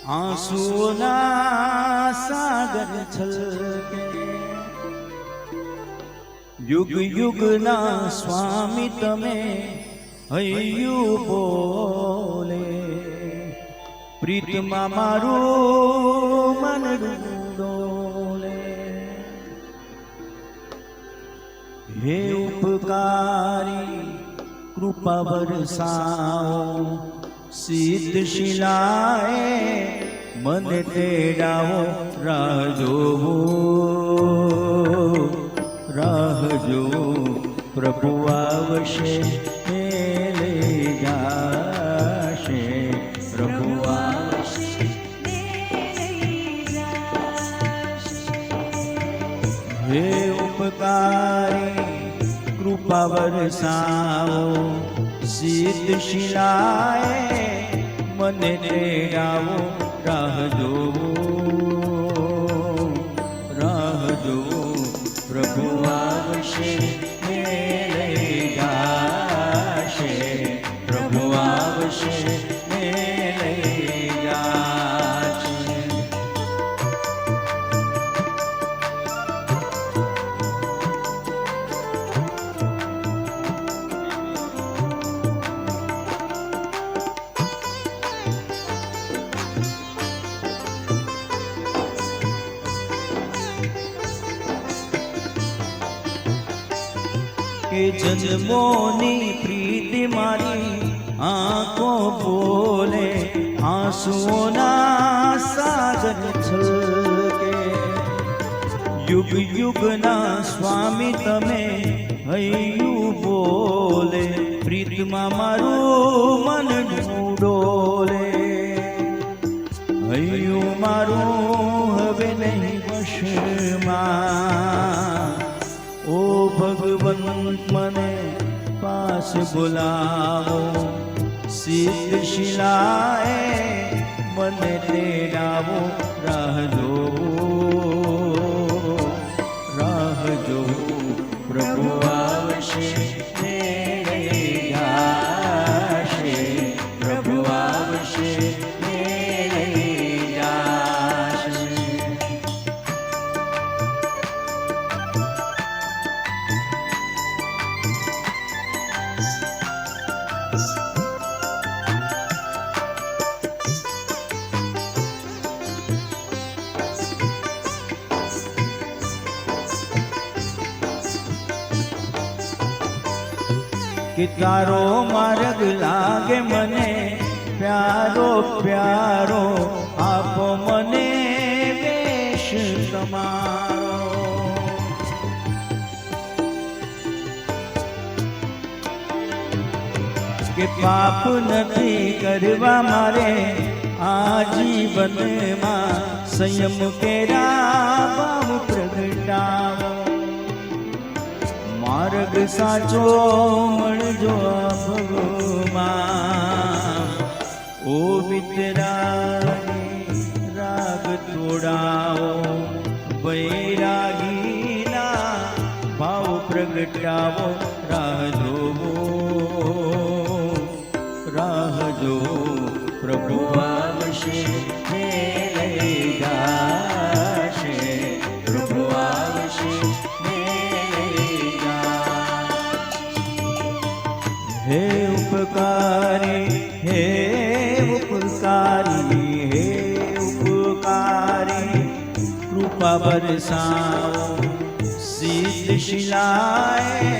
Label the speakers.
Speaker 1: આંસુઓના સાગર છલકે, યુગ યુગના સ્વામી તમે હૈયું બોલે, પ્રીતમાં મારું મન ડોલે. હે ઉપકારી કૃપા વરસાવો, સિદ્ધ શિલાએ મને તેડાવો. રાહ જોવો રાહ જોવો, પ્રભુ આવશે એ લઈ જાશે. પ્રભુ આવશે હે ઉપકારી કૃપા વરસાવો, સિદ્ધ શિલાએ મને તેડાવો. રાહ જોવો રાહ જોવો, પ્રભુ આવશે એ લઈ જાશે. પ્રભુ આવશે એ લઈ જાશે. કે જન્મોની પ્રીતિ મારી આંખો બોલે, આંસુઓના સાગર છલકે. યુગ યુગના સ્વામી તમે હૈયું બોલે, પ્રીતમાં મારું મન ડોલે. હૈયું મારું હવે નહીં વશમાં, ઓ ભગવંત મને પાસ બોલાવો. સિદ્ધ શિલાએ મને તેડાવો. રાહ જોવો રાહ જોવો, પ્રભુ આવશે એ લઈ જાશે. પ્રભુ આવશે એ લઈ જાશે. કે તારો માર્ગ લાગે મને પ્યારો પ્યારો, આપો મને વેશ તમારો. કે પાપ નથી કરવા મારે આ જીવનમાં, સંયમ કેરા ભાવ પ્રગટાવો. માર્ગ સાચો મળજો ભગવાન. ઓ વિતરાગી રાગ તોડાવો, વૈરાગીના ભાવ પ્રગટાવો. રાહ જોવો રાહ જોવો, પ્રભુ આવશે એ લઈ જાશે. પ્રભુ આવશે હે ઉપકારી હે ઉપકારી હે ઉપકારી કૃપા બરસાવો. સિદ્ધ શિલાએ